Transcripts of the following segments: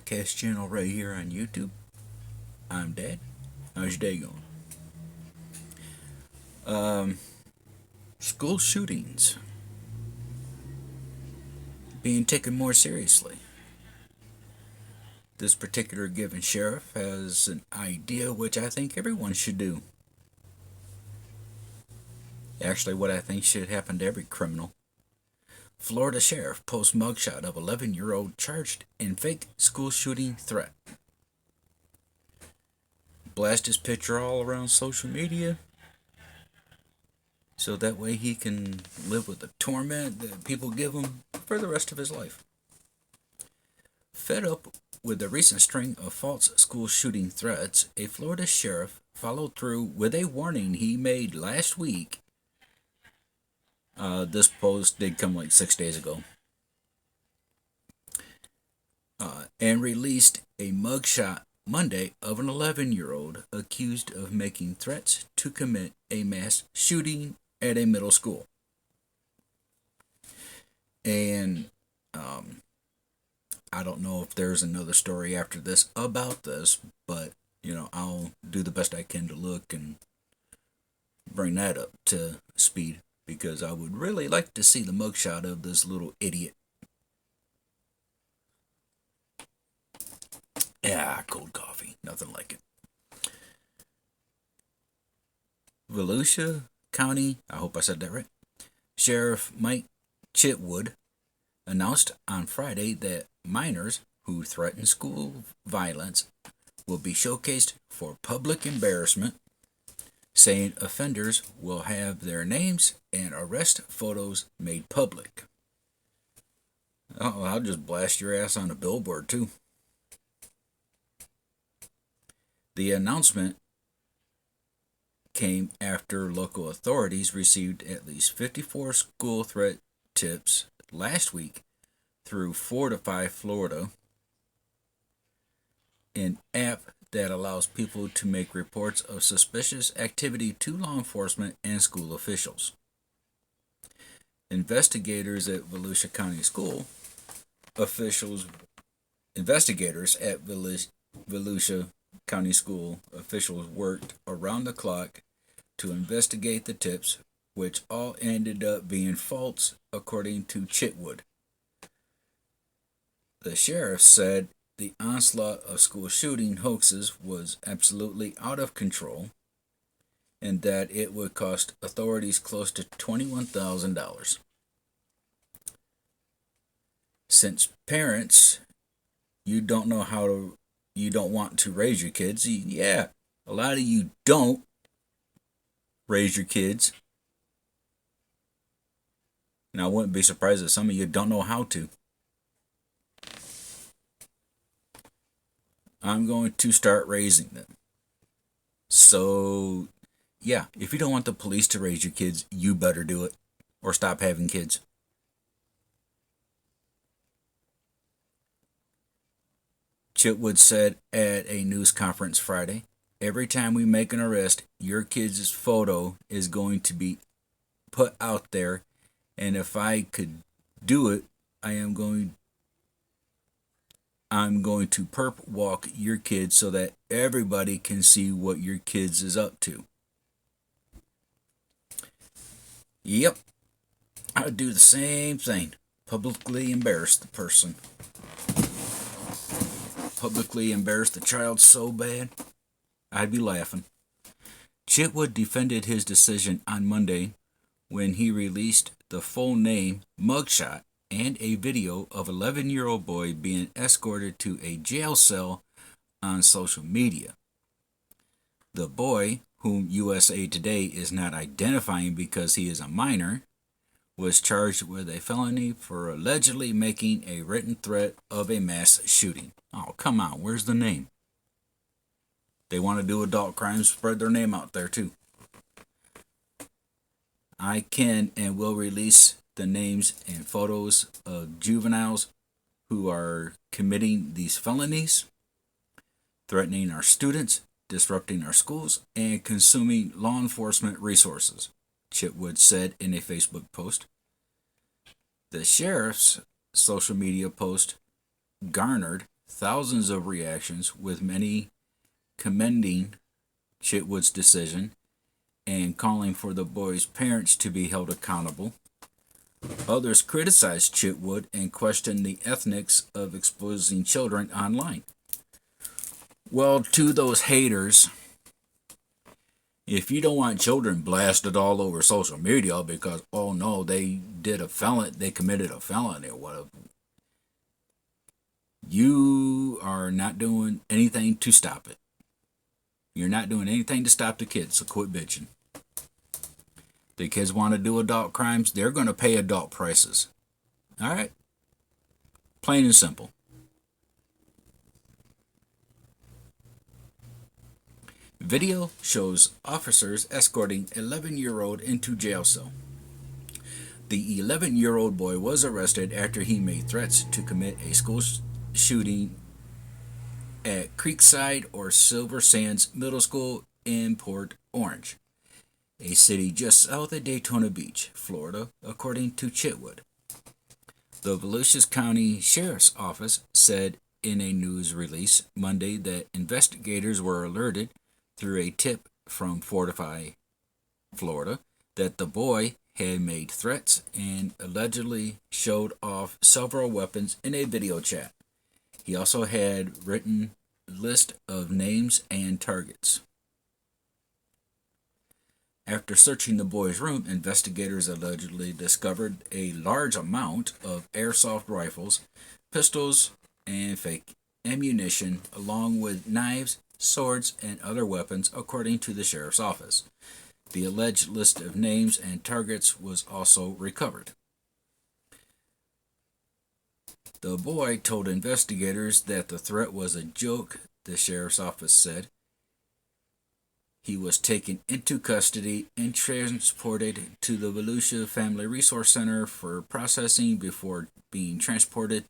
podcast channel right here on YouTube. I'm Dad. How's your day going? Um, School shootings being taken more seriously. This particular given sheriff has an idea which I think everyone should do. Actually, what I think should happen to every criminal. Florida sheriff posts mugshot of 11-year-old charged in fake school shooting threat. Blast his picture all around social media so that way he can live with the torment that people give him for the rest of his life. Fed up with the recent string of false school shooting threats, a Florida sheriff followed through with a warning he made last week. This post did come like 6 days ago. And released a mugshot Monday of an 11-year-old accused of making threats to commit a mass shooting at a middle school. And I don't know if there's another story after this about this, but I'll do the best I can to look and bring that up to speed because I would really like to see the mugshot of this little idiot. Yeah, cold coffee, nothing like it. Volusia County, I hope I said that right. Sheriff Mike Chitwood announced on Friday that minors who threaten school violence will be showcased for public embarrassment, saying offenders will have their names and arrest photos made public. Oh, I'll just blast your ass on a billboard too. The announcement came after local authorities received at least 54 school threat tips last week through Fortify Florida, an app that allows people to make reports of suspicious activity to law enforcement and school officials. Investigators at Volusia County School Volusia County School officials worked around the clock to investigate the tips, which all ended up being false, according to Chitwood. The sheriff said the onslaught of school shooting hoaxes was absolutely out of control and that it would cost authorities close to $21,000. Since parents, you don't want to raise your kids. Yeah, a lot of you don't raise your kids. And I wouldn't be surprised if some of you don't know how to. I'm going to start raising them. So, yeah, if you don't want the police to raise your kids, you better do it. Or stop having kids. Chitwood said at a news conference Friday, every time we make an arrest, your kid's photo is going to be put out there, and if I could do it, I'm going to perp walk your kids so that everybody can see what your kids is up to. Yep, I would do the same thing. Publicly embarrass the person. Publicly embarrass the child so bad, I'd be laughing. Chitwood defended his decision on Monday when he released the full name, mugshot, and a video of 11-year-old boy being escorted to a jail cell on social media. The boy, whom USA Today is not identifying because he is a minor, was charged with a felony for allegedly making a written threat of a mass shooting. Oh, come on, where's the name? They want to do adult crimes, spread their name out there too. I can and will release the names and photos of juveniles who are committing these felonies, threatening our students, disrupting our schools, and consuming law enforcement resources, Chitwood said in a Facebook post. The sheriff's social media post garnered thousands of reactions, with many commending Chitwood's decision and calling for the boy's parents to be held accountable. Others criticized Chitwood and questioned the ethics of exposing children online. Well, to those haters, if you don't want children blasted all over social media because, oh no, they committed a felony or whatever, you are not doing anything to stop it. You're not doing anything to stop the kids, so quit bitching. The kids want to do adult crimes, they're going to pay adult prices. All right? Plain and simple. Video shows officers escorting 11-year-old into jail cell. The 11-year-old boy was arrested after he made threats to commit a school shooting at Creekside or Silver Sands Middle School in Port Orange, a city just south of Daytona Beach, Florida, according to Chitwood. The Volusia County Sheriff's Office said in a news release Monday that investigators were alerted through a tip from Fortify, Florida, that the boy had made threats and allegedly showed off several weapons in a video chat. He also had written list of names and targets. After searching the boy's room, investigators allegedly discovered a large amount of airsoft rifles, pistols, and fake ammunition, along with knives, swords, and other weapons, according to the sheriff's office. The alleged list of names and targets was also recovered. The boy told investigators that the threat was a joke, the sheriff's office said. He was taken into custody and transported to the Volusia Family Resource Center for processing before being transported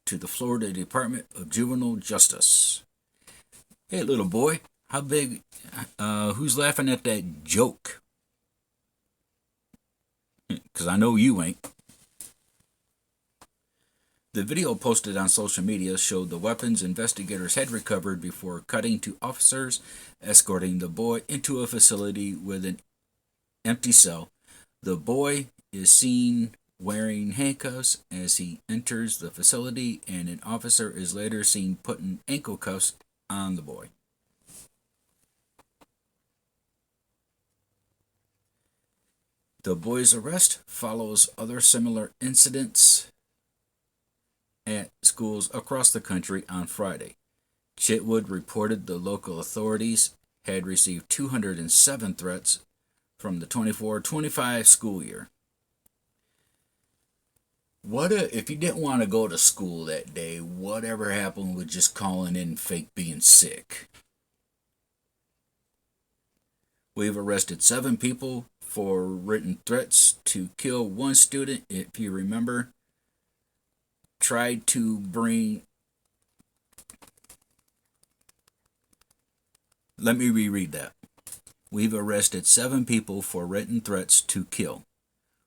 to the Florida Department of Juvenile Justice. Hey, little boy, how big, who's laughing at that joke? Because I know you ain't. The video posted on social media showed the weapons investigators had recovered before cutting to officers escorting the boy into a facility with an empty cell. The boy is seen wearing handcuffs as he enters the facility, and an officer is later seen putting ankle cuffs on the boy. The boy's arrest follows other similar incidents at schools across the country on Friday. Chitwood reported the local authorities had received 207 threats from the 24-25 school year. What if you didn't want to go to school that day, whatever happened with just calling in fake being sick? We've arrested 7 people for written threats to kill one student, if you remember. Tried to bring... Let me reread that. We've arrested 7 people for written threats to kill.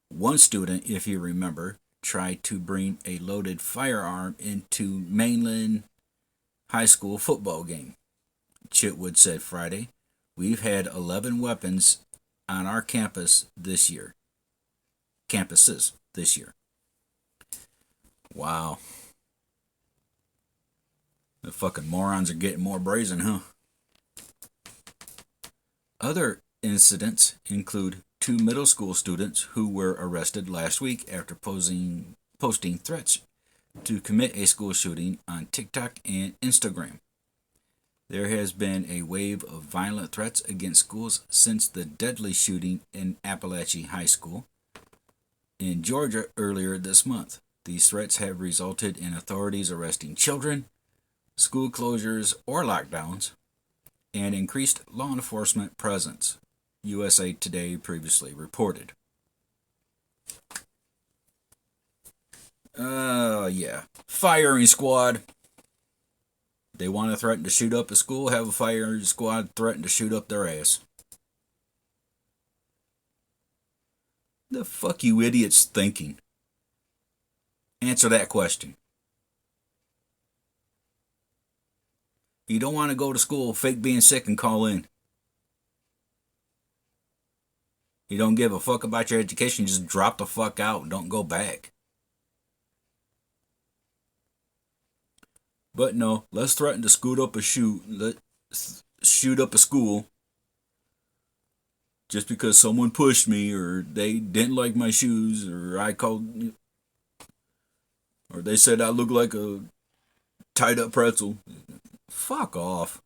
One student, if you remember, tried to bring a loaded firearm into Mainland High School football game. Chitwood said Friday, "We've had 11 weapons on our campuses this year. Wow. The fucking morons are getting more brazen, huh? Other incidents include 2 middle school students who were arrested last week after posting threats to commit a school shooting on TikTok and Instagram. There has been a wave of violent threats against schools since the deadly shooting in Appalachian High School in Georgia earlier this month. These threats have resulted in authorities arresting children, school closures or lockdowns, and increased law enforcement presence, USA Today previously reported. Yeah. Firing squad. They want to threaten to shoot up a school, have a firing squad threaten to shoot up their ass. The fuck you idiots thinking? Answer that question. You don't want to go to school, fake being sick, and call in. You don't give a fuck about your education, just drop the fuck out. Don't go back. But no, let's threaten to scoot up a shoot. Let's shoot up a school just because someone pushed me or they didn't like my shoes or I called or they said I look like a tied up pretzel. Fuck off.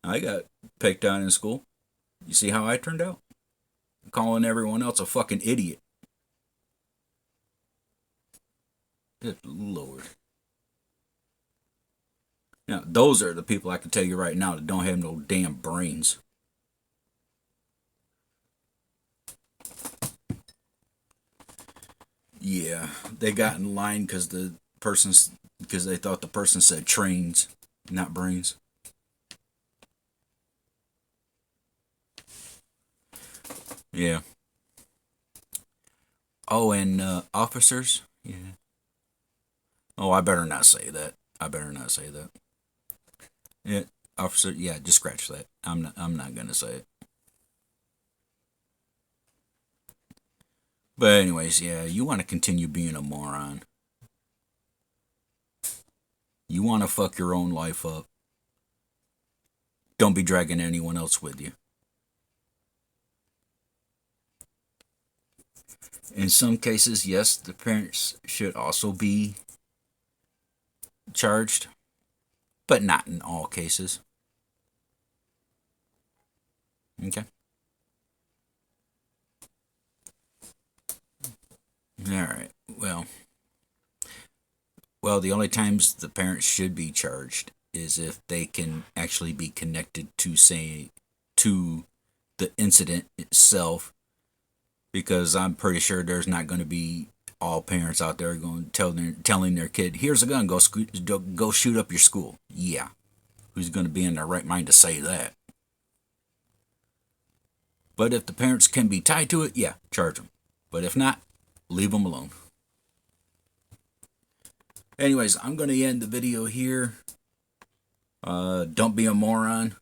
I got picked on in school. You see how I turned out? Calling everyone else a fucking idiot. Good Lord. Now, those are the people I can tell you right now that don't have no damn brains. Yeah, they got in line because because they thought the person said trains, not brains. Yeah. Oh, and officers. Yeah. Oh, I better not say that. I better not say that. Yeah, officer. Yeah, just scratch that. I'm not. I'm not gonna say it. But anyways, yeah, you want to continue being a moron. You want to fuck your own life up. Don't be dragging anyone else with you. In some cases, yes, the parents should also be charged, but not in all cases. Okay. All right. Well, the only times the parents should be charged is if they can actually be connected to say to the incident itself, because I'm pretty sure there's not going to be all parents out there going telling their kid, "Here's a gun, go shoot up your school." Yeah, who's going to be in their right mind to say that? But if the parents can be tied to it, yeah, charge them. But if not, leave them alone. Anyways, I'm going to end the video here. Don't be a moron.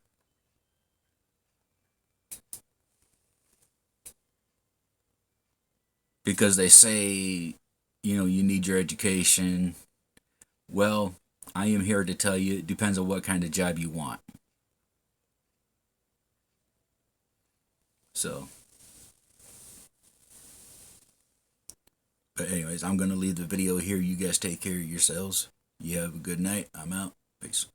Because they say, you need your education. Well, I am here to tell you it depends on what kind of job you want. So, but anyways, I'm going to leave the video here. You guys take care of yourselves. You have a good night. I'm out. Peace.